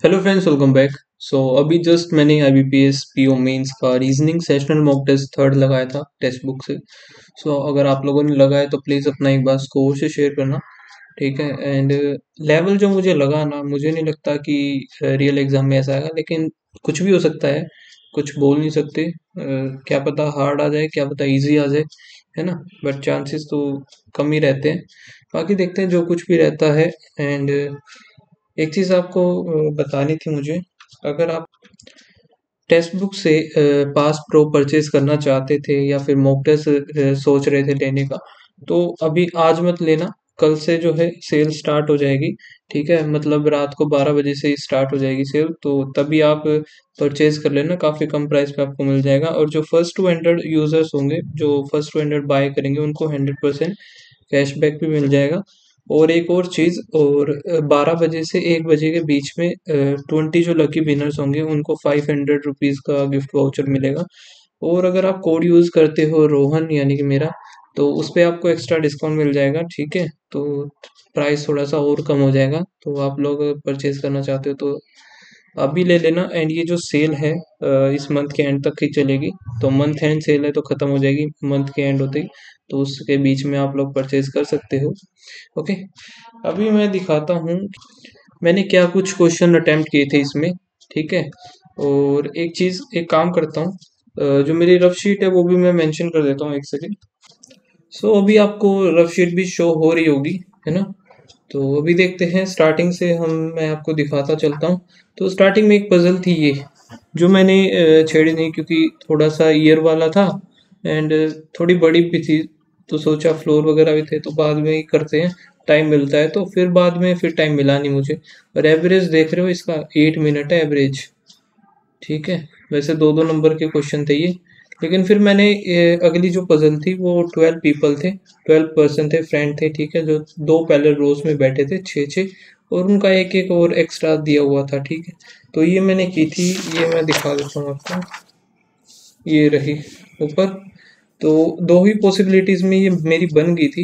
Hello friends, welcome back. अभी just मैंने IBPS PO mains का reasoning sessional mock test third लगाया था टेक्स्ट बुक से। अगर आप लोगों ने लगाया तो प्लीज़ अपना एक बार स्कोर से शेयर करना। ठीक है। एंड लेवल जो मुझे लगा ना, मुझे नहीं लगता कि रियल एग्जाम में ऐसा आएगा, लेकिन कुछ भी हो सकता है। कुछ बोल नहीं सकते। क्या पता हार्ड आ जाए, क्या पता इजी आ जाए, है ना। बट चांसेस तो कम ही रहते हैं। बाकी देखते हैं जो कुछ भी रहता है। एंड एक चीज़ आपको बतानी थी मुझे। अगर आप टेक्स्ट बुक से पास प्रो परचेज करना चाहते थे या फिर मॉक टेस्ट सोच रहे थे लेने का, तो अभी आज मत लेना। कल से जो है सेल स्टार्ट हो जाएगी। ठीक है, मतलब रात को 12 बजे से ही स्टार्ट हो जाएगी सेल, तो तभी आप परचेज कर लेना। काफ़ी कम प्राइस पे आपको मिल जाएगा। और जो फर्स्ट 200 यूज़र्स होंगे, जो फर्स्ट 200 बाय करेंगे, उनको 100% कैशबैक भी मिल जाएगा। और एक और चीज़, और 12 बजे से 1 बजे के बीच में 20 जो लकी विनर्स होंगे उनको 500 रुपीज़ का गिफ्ट वाउचर मिलेगा। और अगर आप कोड यूज़ करते हो रोहन, यानी कि मेरा, तो उस पे आपको एक्स्ट्रा डिस्काउंट मिल जाएगा। ठीक है, तो प्राइस थोड़ा सा और कम हो जाएगा। तो आप लोग परचेज करना चाहते हो तो अभी ले लेना। एंड ये जो सेल है इस मंथ के एंड तक ही चलेगी। तो मंथ एंड सेल है तो ख़त्म हो जाएगी मंथ के एंड होते ही। तो उसके बीच में आप लोग परचेज कर सकते हो। ओके, अभी मैं दिखाता हूँ मैंने क्या कुछ क्वेश्चन अटेम्प्ट किए थे इसमें। ठीक है, और एक चीज़, एक काम करता हूँ, जो मेरी रफ शीट है वो भी मैं मेंशन कर देता हूँ, एक सेकेंड। अभी आपको रफ शीट भी शो हो रही होगी, है ना। तो अभी देखते हैं स्टार्टिंग से, मैं आपको दिखाता चलता हूँ। तो स्टार्टिंग में एक पजल थी ये, जो मैंने छेड़ी नहीं क्योंकि थोड़ा सा ईयर वाला था। एंड थोड़ी बड़ी भी थी, तो सोचा फ्लोर वगैरह भी थे तो बाद में ही करते हैं। टाइम मिलता है तो फिर बाद में, फिर टाइम मिला नहीं मुझे। और एवरेज देख रहे हो इसका 8 मिनट है एवरेज। ठीक है, वैसे दो दो नंबर के क्वेश्चन थे ये। लेकिन फिर मैंने अगली जो पजल थी वो 12 पीपल थे, 12 पर्सन थे, फ्रेंड थे। ठीक है, जो दो पैरेलल रोज में बैठे थे, छः छः, और उनका एक एक और एक्स्ट्रा दिया हुआ था। ठीक है, तो ये मैंने की थी। ये मैं दिखा देता हूँ आपको, ये रही ऊपर। तो दो ही पॉसिबिलिटीज में ये मेरी बन गई थी।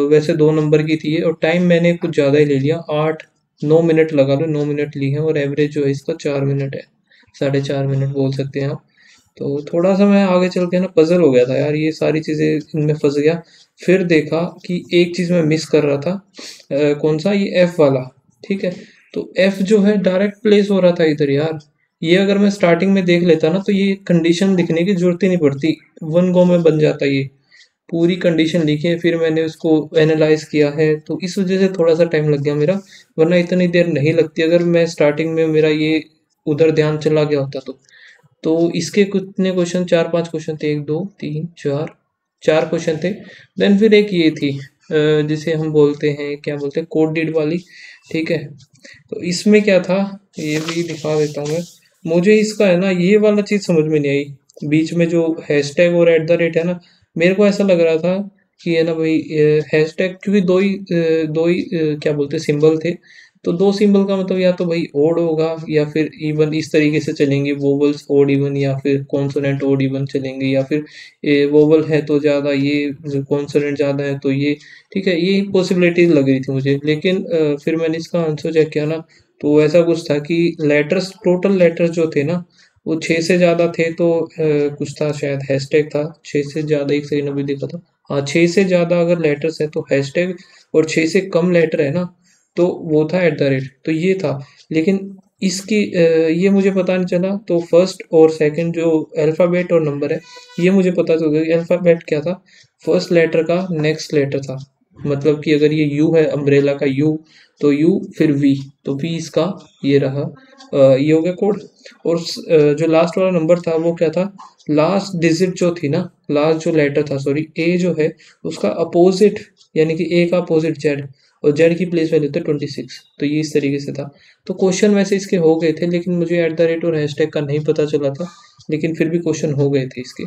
वैसे 2 नंबर की थी ये, और टाइम मैंने कुछ ज़्यादा ही ले लिया, 8-9 मिनट लगा लो, 9 मिनट ली है। और एवरेज जो है इसका 4 मिनट है, 4.5 मिनट बोल सकते हैं आप। तो थोड़ा सा मैं आगे चल के ना पजल हो गया था यार, ये सारी चीज़ें इनमें फंस गया। फिर देखा कि एक चीज़ मैं मिस कर रहा था। कौन सा, ये एफ वाला। ठीक है, तो एफ जो है डायरेक्ट प्लेस हो रहा था इधर यार। ये अगर मैं स्टार्टिंग में देख लेता ना, तो ये कंडीशन लिखने की जरूरत ही नहीं पड़ती, वन गो में बन जाता ये। पूरी कंडीशन लिखी है, फिर मैंने उसको एनालाइज किया है, तो इस वजह से थोड़ा सा टाइम लग गया मेरा। वरना इतनी देर नहीं लगती अगर मैं स्टार्टिंग में मेरा ये उधर ध्यान चला गया होता तो इसके कितने क्वेश्चन, 4-5 क्वेश्चन थे, 1 2 3 4, 4 क्वेश्चन थे। देन फिर एक ये थी, जिसे हम बोलते हैं, क्या बोलते हैं, कोडेड वाली। ठीक है, तो इसमें क्या था, ये भी दिखा देता हूँ मैं। मुझे इसका है ना, ये वाला चीज़ समझ में नहीं आई। बीच में जो हैशटैग और @ है ना, मेरे को ऐसा लग रहा था कि है ना भाई, हैशटैग, क्योंकि दो ही क्या बोलते हैं, सिंबल थे। तो दो सिंबल का मतलब या तो भाई ओड होगा या फिर इवन, इस तरीके से चलेंगे वोवल्स, ओड इवन, या फिर कॉन्सोनेंट ओड इवन चलेंगे, या फिर वोवल है तो ज़्यादा ये, कॉन्सोनेंट ज़्यादा है तो ये। ठीक है, ये पॉसिबिलिटीज लग रही थी मुझे। लेकिन फिर मैंने इसका आंसर चेक किया ना, तो ऐसा कुछ था कि लेटर्स, टोटल लेटर्स जो थे ना, वो 6 से ज़्यादा थे तो कुछ था, शायद हैशटैग था। 6 से ज़्यादा, एक सेकंड अभी देखा था। हाँ, 6 से ज़्यादा अगर लेटर्स है तो हैशटैग, और 6 से कम लेटर है ना, तो वो था तो ये था। लेकिन इसकी ये मुझे पता नहीं चला। तो फर्स्ट और सेकंड जो अल्फ़ाबेट और नंबर है, ये मुझे पता चल गया। अल्फ़ाबेट क्या था, फर्स्ट लेटर का नेक्स्ट लेटर था। मतलब कि अगर ये यू है, अम्ब्रेला का यू, तो यू फिर वी, तो वी इसका ये रहा। ये हो गया कोड। और जो लास्ट वाला नंबर था वो क्या था, लास्ट डिजिट जो थी ना, लास्ट जो लेटर था, सॉरी, ए जो है, उसका अपोजिट, यानी कि ए का अपोजिट जेड, और जेड की प्लेस वैल्यू थे 26। तो ये इस तरीके से था। तो क्वेश्चन वैसे इसके हो गए थे, लेकिन मुझे @ और हैशटैग का नहीं पता चला था। लेकिन फिर भी क्वेश्चन हो गए थे इसके।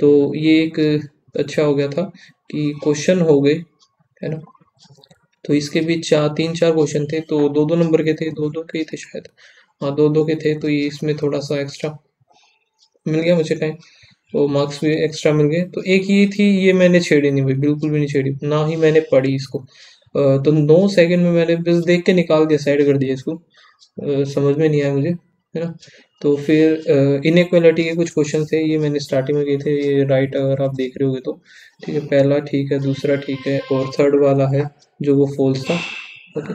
तो ये एक अच्छा हो गया था कि क्वेश्चन हो गए, है ना। तो इसके भी 3-4 क्वेश्चन थे, तो दो दो नंबर के थे, दो दो के ही थे शायद। हाँ, दो दो के थे, तो ये इसमें थोड़ा सा एक्स्ट्रा मिल गया मुझे टाइम, तो मार्क्स भी एक्स्ट्रा मिल गए। तो एक ये थी, ये मैंने छेड़ी नहीं भाई, बिल्कुल भी नहीं छेड़ी, ना ही मैंने पढ़ी इसको। तो 9 सेकंड में मैंने बस देख के निकाल दिया, साइड कर दिया इसको। समझ में नहीं आया मुझे, है ना। तो फिर इनइक्वालिटी के कुछ क्वेश्चन थे, ये मैंने स्टार्टिंग में किए थे, ये राइट अगर आप देख रहे होगे तो। ठीक है, पहला ठीक है, दूसरा ठीक है, और थर्ड वाला है जो वो फॉल्स था। ओके,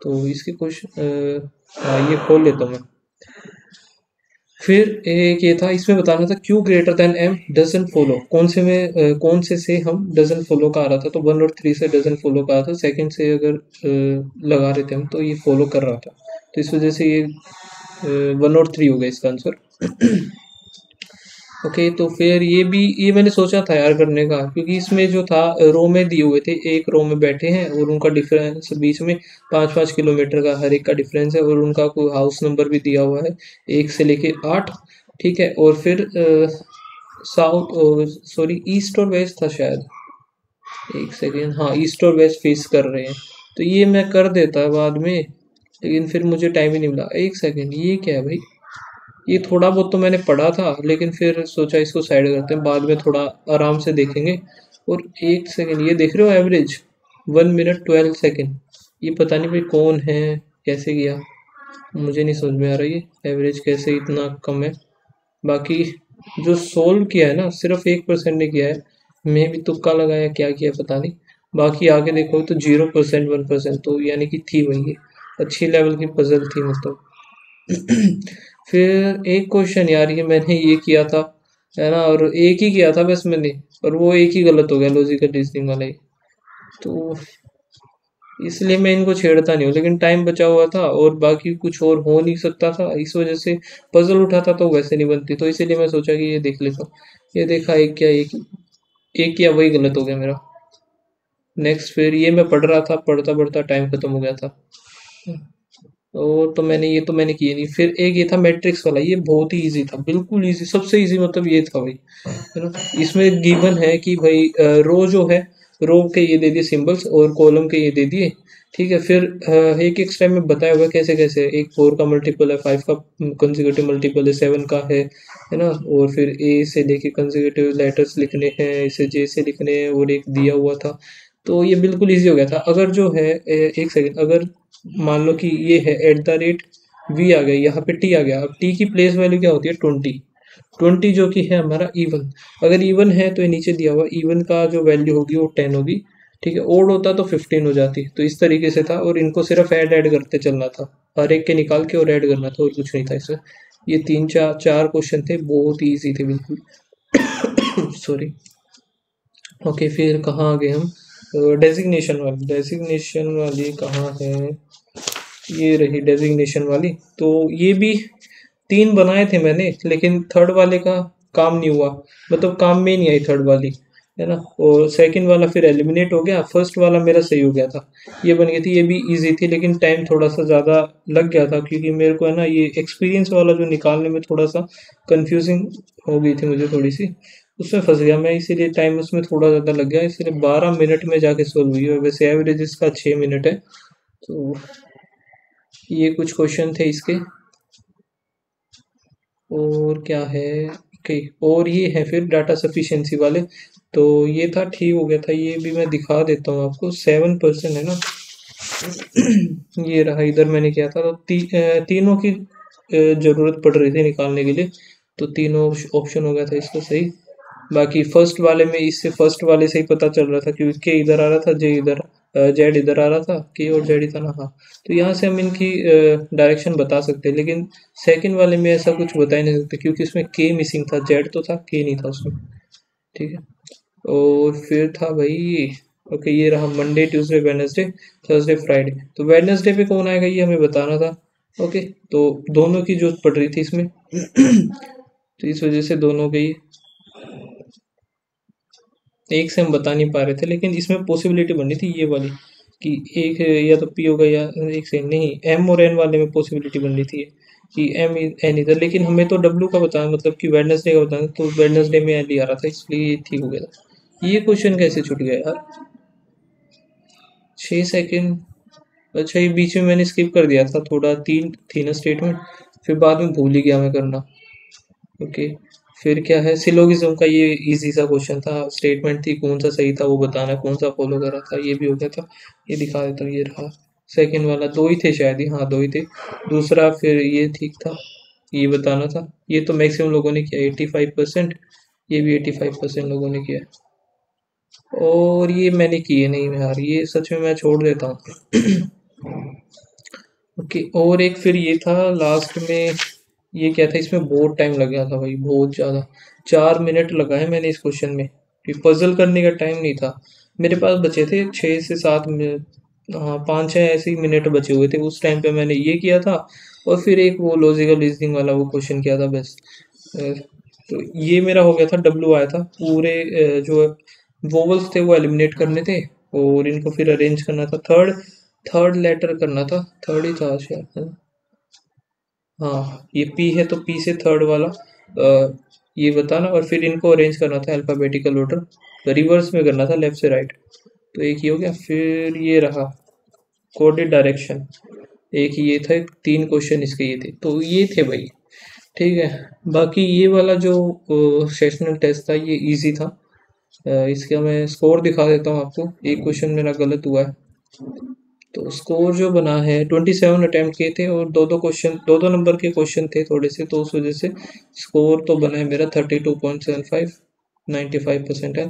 तो इसके क्वेश्चन हाँ ये खोल लेता हूँ मैं। फिर एक ये था, इसमें बताना था Q greater than M doesn't follow, कौन से हम डजन फॉलो का आ रहा था, तो 1 और 3 से डजन फॉलो का आ रहा था, सेकंड से अगर लगा रहे थे हम तो ये फॉलो कर रहा था, तो इस वजह से ये 1 और 3 हो गया इसका आंसर। ओके, तो फिर ये मैंने सोचा था यार करने का, क्योंकि इसमें जो था रो में दिए हुए थे, एक रो में बैठे हैं और उनका डिफरेंस बीच में 5-5 किलोमीटर का हर एक का डिफरेंस है, और उनका कोई हाउस नंबर भी दिया हुआ है 1 से लेके 8। ठीक है, और फिर साउथ सॉरी ईस्ट और वेस्ट था शायद, एक सेकेंड, हाँ ईस्ट और वेस्ट फेस कर रहे हैं, तो ये मैं कर देता बाद में, लेकिन फिर मुझे टाइम ही नहीं मिला। एक सेकेंड, ये क्या है भाई, ये थोड़ा बहुत तो मैंने पढ़ा था, लेकिन फिर सोचा इसको साइड करते हैं, बाद में थोड़ा आराम से देखेंगे। और एक सेकेंड, ये देख रहे हो एवरेज 1 मिनट 12 सेकेंड, ये पता नहीं भाई कौन है, कैसे किया, मुझे नहीं समझ में आ रहा ये एवरेज कैसे इतना कम है। बाकी जो सोल्व किया है ना, सिर्फ 1% ने किया है, मैं भी तुक्का लगाया क्या किया पता नहीं। बाकी आगे देखो तो 0%, 1%, तो यानी कि थी वही है, अच्छी लेवल की पजल थी मतलब। फिर एक क्वेश्चन यार, ये मैंने ये किया था, है ना, और एक ही किया था बस मैंने, और वो एक ही गलत हो गया, लॉजिकल रीजनिंग वाला ही, तो इसलिए मैं इनको छेड़ता नहीं हूँ, लेकिन टाइम बचा हुआ था और बाकी कुछ और हो नहीं सकता था, इस वजह से पजल उठाता तो वैसे नहीं बनती, तो इसीलिए मैं सोचा कि ये देख लेता हूँ। ये देखा, एक किया वही गलत हो गया मेरा। नेक्स्ट, फिर ये मैं पढ़ रहा था, पढ़ता पढ़ता टाइम खत्म हो गया था, और तो मैंने किए नहीं। फिर एक ये था मैट्रिक्स वाला, ये बहुत ही इजी था, बिल्कुल इजी, सबसे इजी मतलब ये था भाई, है ना। इसमें गिवन है कि भाई रो जो है, रो के ये दे दिए सिंबल्स और कॉलम के ये दे दिए। ठीक है, फिर एक एक स्टेप में बताया हुआ है कैसे कैसे, एक 4 का मल्टीपल है, 5 का कंसेक्यूटिव मल्टीपल है, 7 का है ना, और फिर ए से लेके कंसेक्यूटिव लेटर्स लिखने हैं, इसे जे से लिखने हैं, और एक दिया हुआ था, तो ये बिल्कुल इजी हो गया था। अगर जो है एक सेकंड, अगर मान लो कि ये है @ वी आ गया, यहाँ पे टी आ गया, अब टी की प्लेस वैल्यू क्या होती है 20, जो कि है हमारा इवन। अगर इवन है तो ये नीचे दिया हुआ इवन का जो वैल्यू होगी वो 10 होगी। ठीक है, ओड होता तो 15 हो जाती, तो इस तरीके से था, और इनको सिर्फ ऐड करते चलना था, हर एक के निकाल के और ऐड करना था, और कुछ नहीं था इसमें। ये 3 4 क्वेश्चन थे, बहुत ही ईजी थे बिल्कुल। सॉरी। ओके, फिर कहाँ आ गए हम, डेजिग्नेशन वाली कहाँ है, ये रही डेजिग्नेशन वाली। तो ये भी 3 बनाए थे मैंने, लेकिन थर्ड वाले का काम नहीं हुआ, मतलब काम में नहीं आई थर्ड वाली, है ना, और सेकंड वाला फिर एलिमिनेट हो गया, फर्स्ट वाला मेरा सही हो गया था, ये बन गई थी, ये भी इजी थी, लेकिन टाइम थोड़ा सा ज़्यादा लग गया था, क्योंकि मेरे को है ना ये एक्सपीरियंस वाला जो निकालने में थोड़ा सा कंफ्यूजिंग हो गई थी मुझे थोड़ी सी, उसमें फंस गया मैं, इसीलिए टाइम उसमें थोड़ा ज़्यादा लग गया, इसलिए 12 मिनट में जाके सोल्व हुई है, वैसे एवरेज इसका 6 मिनट है। तो ये कुछ क्वेश्चन थे इसके, और क्या है, ओके, और ये है फिर डाटा सफिशिएंसी वाले, तो ये था, ठीक हो गया था, ये भी मैं दिखा देता हूँ आपको, 7% है ना। ये रहा, इधर मैंने किया था, तो तीनों की जरूरत पड़ रही थी निकालने के लिए, तो तीनों ऑप्शन हो गया था इसका सही। बाकी फर्स्ट वाले में, इससे फर्स्ट वाले से ही पता चल रहा था, क्योंकि के इधर आ रहा था, जे इधर, जेड इधर आ रहा था, के और जेड ही था ना, हाँ, तो यहाँ से हम इनकी डायरेक्शन बता सकते हैं, लेकिन सेकंड वाले में ऐसा कुछ बता ही नहीं सकते, क्योंकि उसमें के मिसिंग था, जेड तो था, के नहीं था उसमें। ठीक है, और फिर था भाई, ओके, ये रहा Monday Tuesday Wednesday Thursday Friday, तो वेडनेसडे पे कौन आएगा ये हमें बताना था। ओके, तो दोनों की जो पड़ रही थी इसमें, तो इस वजह से दोनों की एक से हम बता नहीं पा रहे थे, लेकिन इसमें पॉसिबिलिटी बनी थी ये वाली, कि एक या तो पी होगा या एक से नहीं, एम और एन वाले में पॉसिबिलिटी बन रही थी कि एम एन इधर, लेकिन हमें तो डब्ल्यू का बताना, मतलब कि वेडनेसडे का बताना, तो वेडनेसडे में एल ही आ रहा था, इसलिए ये ठीक हो गया था। ये क्वेश्चन कैसे छूट गया यार, 6 सेकेंड, अच्छा ये बीच में मैंने स्किप कर दिया था थोड़ा, 3 थी ना स्टेटमेंट, फिर बाद में भूल ही गया मैं करना। ओके, फिर क्या है, सिलोगिज्म का ये इजी सा क्वेश्चन था, स्टेटमेंट थी, कौन सा सही था वो बताना, कौन सा फॉलो कर रहा था, ये भी हो गया था, ये दिखा देता हूँ, ये रहा। सेकंड वाला दो ही थे शायद ही, हाँ दो ही थे। दूसरा फिर ये ठीक था, ये बताना था। ये तो मैक्सिमम लोगों ने किया 85%, ये भी 85% लोगों ने किया। और ये मैंने किए नहीं यार, ये सच में मैं छोड़ देता हूँ। ओके, और एक फिर ये था लास्ट में, ये क्या था, इसमें बहुत टाइम लग गया था भाई, बहुत ज़्यादा। 4 मिनट लगाए मैंने इस क्वेश्चन में, पजल करने का टाइम नहीं था मेरे पास। बचे थे 6 से 7 मिनट, हाँ 5-6 ऐसे ही मिनट बचे हुए थे। उस टाइम पे मैंने ये किया था, और फिर एक वो लॉजिकल रीजनिंग वाला वो क्वेश्चन किया था बस। तो ये मेरा हो गया था, डब्लू आया था पूरे। जो वोवल्स थे वो एलिमिनेट करने थे, और इनको फिर अरेंज करना था। थर्ड थर्ड लेटर करना था, थर्ड ही था शायद। हाँ ये पी है, तो पी से थर्ड वाला ये बताना, और फिर इनको अरेंज करना था अल्फ़ाबेटिकल ऑर्डर, तो रिवर्स में करना था लेफ्ट से राइट। तो एक ये हो गया, फिर ये रहा कोडेड डायरेक्शन, एक ये था। 3 क्वेश्चन इसके ये थे, तो ये थे भाई। ठीक है, बाकी ये वाला जो सेशनल टेस्ट था ये इजी था। इसका मैं स्कोर दिखा देता हूँ आपको। एक क्वेश्चन मेरा गलत हुआ है, तो स्कोर जो बना है 27 अटेम्प्ट किए थे, और दो दो क्वेश्चन, दो दो नंबर के क्वेश्चन थे थोड़े से, तो उस वजह से स्कोर तो बना है मेरा 32.75, 95% है।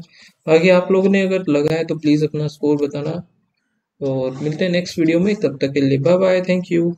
बाकी आप लोगों ने अगर लगा है तो प्लीज़ अपना स्कोर बताना, और मिलते हैं नेक्स्ट वीडियो में। तब तक के लिए बाय बाय, थैंक यू।